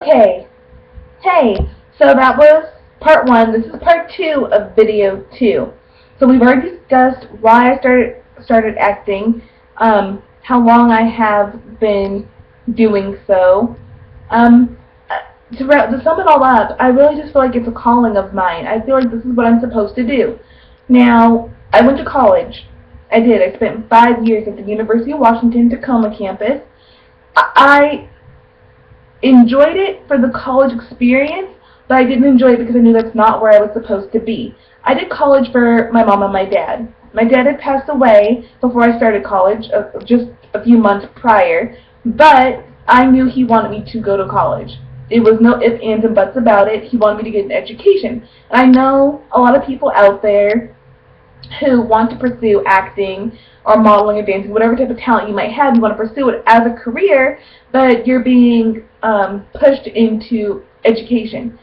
Okay, hey, so that was part one. This is part two of video two. So we've already discussed why I started acting, how long I have been doing so. Um, to sum it all up, I really just feel like it's a calling of mine. I feel like this is what I'm supposed to do. Now, I went to college. I did. I spent 5 years at the University of Washington Tacoma campus. I enjoyed it for the college experience, but I didn't enjoy it because I knew that's not where I was supposed to be. I did college for my mom and my dad. My dad had passed away before I started college, just a few months prior, but I knew he wanted me to go to college. It was no ifs, ands, and buts about it. He wanted me to get an education. And I know a lot of people out there who want to pursue acting or modeling or dancing, whatever type of talent you might have, you want to pursue it as a career, but you're being pushed into education.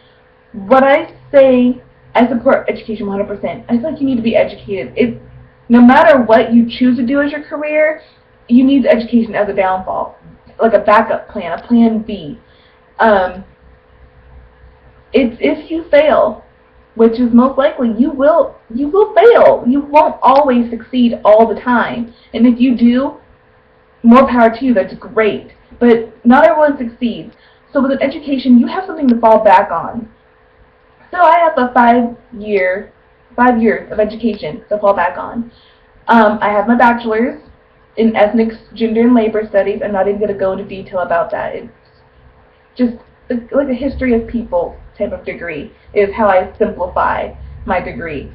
What I say, I support education 100%. I feel like you need to be educated. No matter what you choose to do as your career, you need education as a downfall, like a backup plan, a plan B. It's if you fail, which is most likely you will fail. You won't always succeed all the time. And if you do, more power to you, that's great. But not everyone succeeds. So with an education, you have something to fall back on. So I have a 5 years of education to fall back on. I have my bachelor's in ethnics, gender, and labor studies. I'm not even going to go into detail about that. It's just like a history of people type of degree is how I simplify my degree.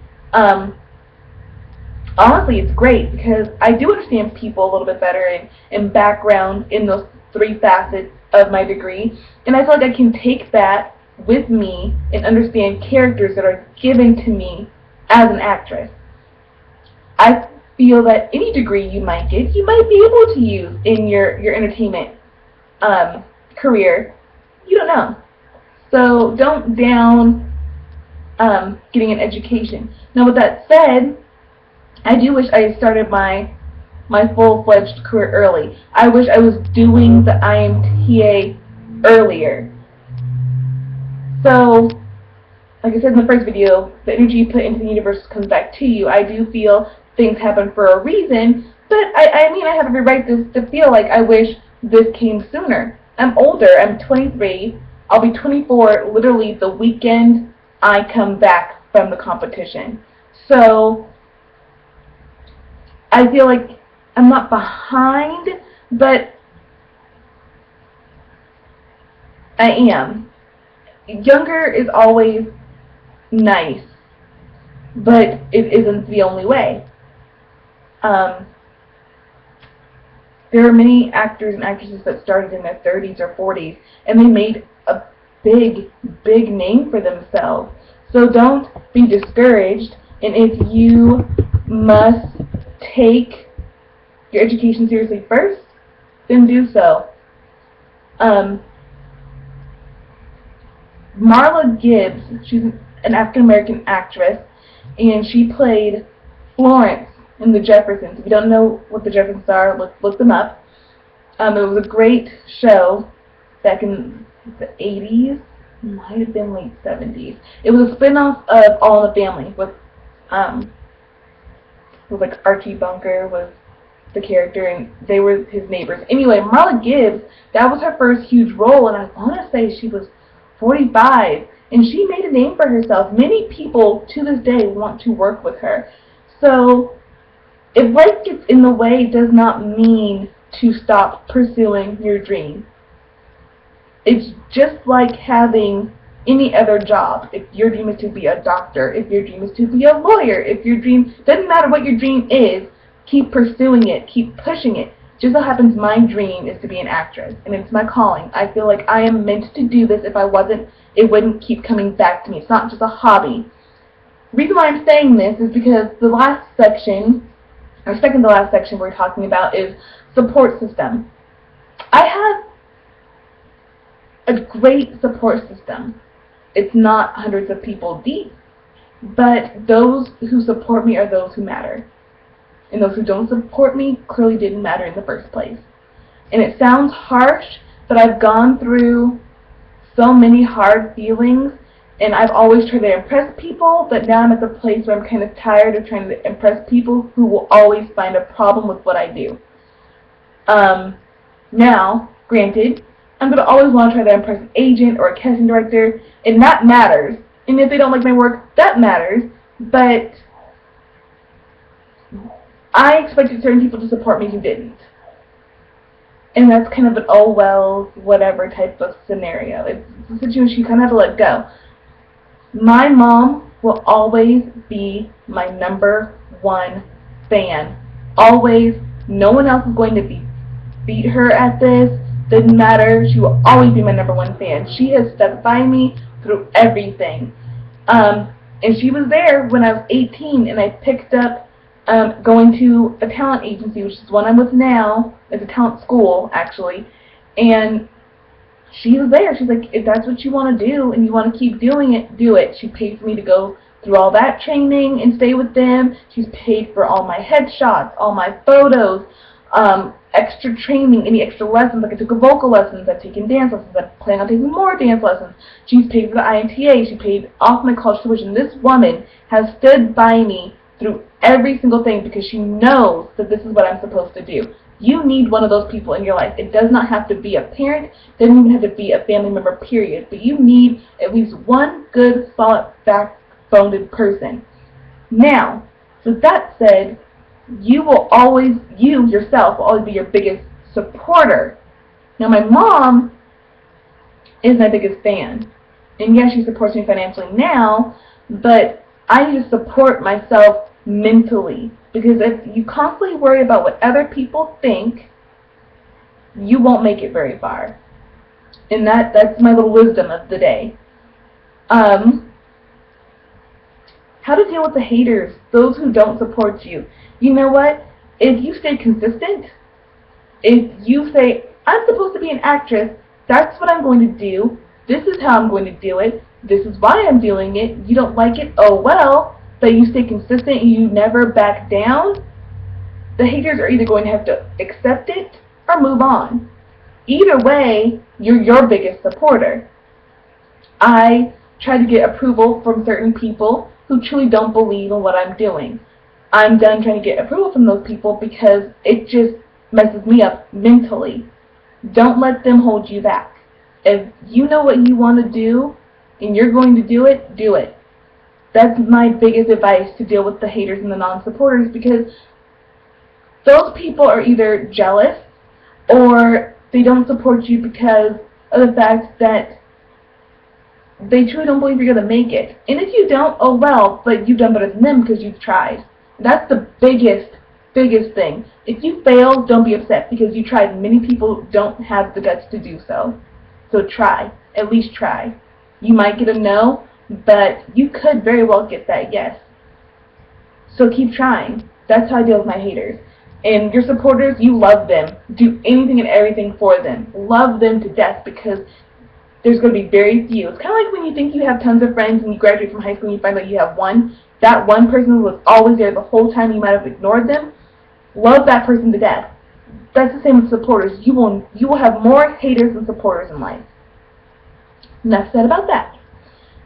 Honestly, it's great because I do understand people a little bit better and background in those three facets of my degree, and I feel like I can take that with me and understand characters that are given to me as an actress. I feel that any degree you might get, you might be able to use in your entertainment career. You don't know. So don't down getting an education. Now, with that said, I do wish I had started my full-fledged career early. I wish I was doing the IMTA earlier. So, like I said in the first video, the energy you put into the universe comes back to you. I do feel things happen for a reason, but I have every right to feel like I wish this came sooner. I'm older. I'm 23. I'll be 24 literally the weekend I come back from the competition. So I feel like I'm not behind, but I am. Younger is always nice, but it isn't the only way. Um, there are many actors and actresses that started in their 30s or 40s, and they made a big name for themselves. So don't be discouraged, and if you must take your education seriously first, then do so. Marla Gibbs, she's an African-American actress, and she played Florence in The Jeffersons. If you don't know what The Jeffersons are, look them up. It was a great show back in the 80s, might have been late 70s. It was a spin-off of All in the Family with like Archie Bunker was the character, and they were his neighbors. Anyway, Marla Gibbs, that was her first huge role, and I want to say she was 45, and she made a name for herself. Many people to this day want to work with her. So if life gets in the way, it does not mean to stop pursuing your dream. It's just like having any other job. If your dream is to be a doctor, if your dream is to be a lawyer, if your dream, doesn't matter what your dream is, keep pursuing it, keep pushing it. Just so happens my dream is to be an actress, and it's my calling. I feel like I am meant to do this. If I wasn't, it wouldn't keep coming back to me. It's not just a hobby. The reason why I'm saying this is because the last section, or second to last section we're talking about, is support system. I have a great support system. It's not hundreds of people deep, but those who support me are those who matter. And those who don't support me clearly didn't matter in the first place. And it sounds harsh, but I've gone through so many hard feelings, and I've always tried to impress people, but now I'm at the place where I'm kind of tired of trying to impress people who will always find a problem with what I do. Now, granted, I'm going to always want to try to impress an agent or a casting director, and that matters. And if they don't like my work, that matters. But I expected certain people to support me who didn't. And that's kind of an oh well, whatever type of scenario. It's a situation you kind of have to let go. My mom will always be my #1 fan. Always. No one else is going to beat her at this. Doesn't matter. She will always be my #1 fan. She has stuck by me through everything. And she was there when I was 18, and I picked up going to a talent agency, which is the one I'm with now. It's a talent school, actually. And she was there. She's like, if that's what you want to do and you want to keep doing it, do it. She paid for me to go through all that training and stay with them. She's paid for all my headshots, all my photos, extra training, any extra lessons. Like I took a vocal lessons, I've taken dance lessons, I plan on taking more dance lessons. She's paid for the IMTA, she paid off my college tuition. This woman has stood by me through every single thing because she knows that this is what I'm supposed to do. You need one of those people in your life. It does not have to be a parent, it doesn't even have to be a family member, period. But you need at least one good, solid, backboned person. Now, with that said, you yourself will always be your biggest supporter. Now, my mom is my biggest fan. And yes, she supports me financially now, but I need to support myself mentally. Because if you constantly worry about what other people think, you won't make it very far. And that's my little wisdom of the day. How to deal with the haters, those who don't support you. You know what? If you stay consistent, if you say, I'm supposed to be an actress, that's what I'm going to do, this is how I'm going to do it, this is why I'm doing it, you don't like it, oh well, but you stay consistent and you never back down, the haters are either going to have to accept it or move on. Either way, you're your biggest supporter. I try to get approval from certain people who truly don't believe in what I'm doing. I'm done trying to get approval from those people because it just messes me up mentally. Don't let them hold you back. If you know what you want to do and you're going to do it, do it. That's my biggest advice to deal with the haters and the non-supporters, because those people are either jealous or they don't support you because of the fact that they truly don't believe you're going to make it. And if you don't, oh well, but you've done better than them because you've tried. That's the biggest thing. If you fail, don't be upset because you tried. Many people don't have the guts to do so. So try. At least try. You might get a no, but you could very well get that yes. So keep trying. That's how I deal with my haters. And your supporters, you love them. Do anything and everything for them. Love them to death because there's going to be very few. It's kind of like when you think you have tons of friends and you graduate from high school and you find out you have one. That one person was always there the whole time. You might have ignored them. Love that person to death. That's the same with supporters. You will have more haters than supporters in life. Enough said about that.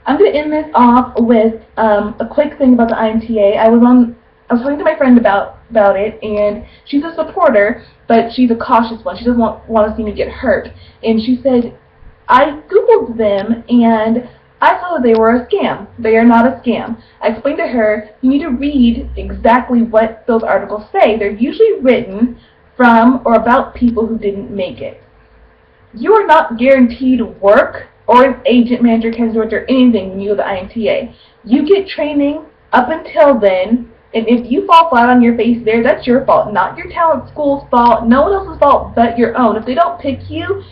I'm going to end this off with a quick thing about the IMTA. I was talking to my friend about it, and she's a supporter, but she's a cautious one. She doesn't want to see me get hurt. And she said, I Googled them, and I saw that they were a scam. They are not a scam. I explained to her, you need to read exactly what those articles say. They're usually written from or about people who didn't make it. You are not guaranteed work or an agent, manager, casting director, or anything when you go to the IMTA. You get training up until then, and if you fall flat on your face there, that's your fault, not your talent school's fault, no one else's fault but your own. If they don't pick you,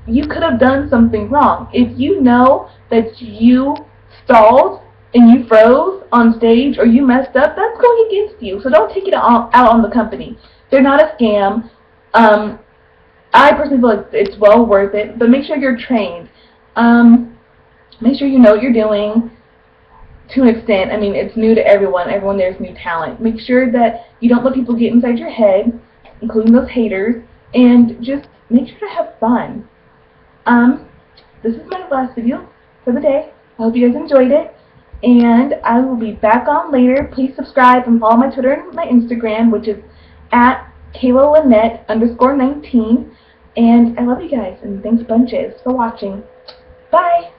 you could have done something wrong. If you know that you stalled and you froze on stage or you messed up, that's going against you. So don't take it out on the company. They're not a scam. I personally feel like it's well worth it, but make sure you're trained. Make sure you know what you're doing to an extent. I mean, it's new to everyone. Everyone there is new talent. Make sure that you don't let people get inside your head, including those haters, and just make sure to have fun. this is my last video for the day. I hope you guys enjoyed it, and I will be back on later. Please subscribe and follow my Twitter and my Instagram, which is at lynette_19. And I love you guys, and thanks bunches for watching. Bye!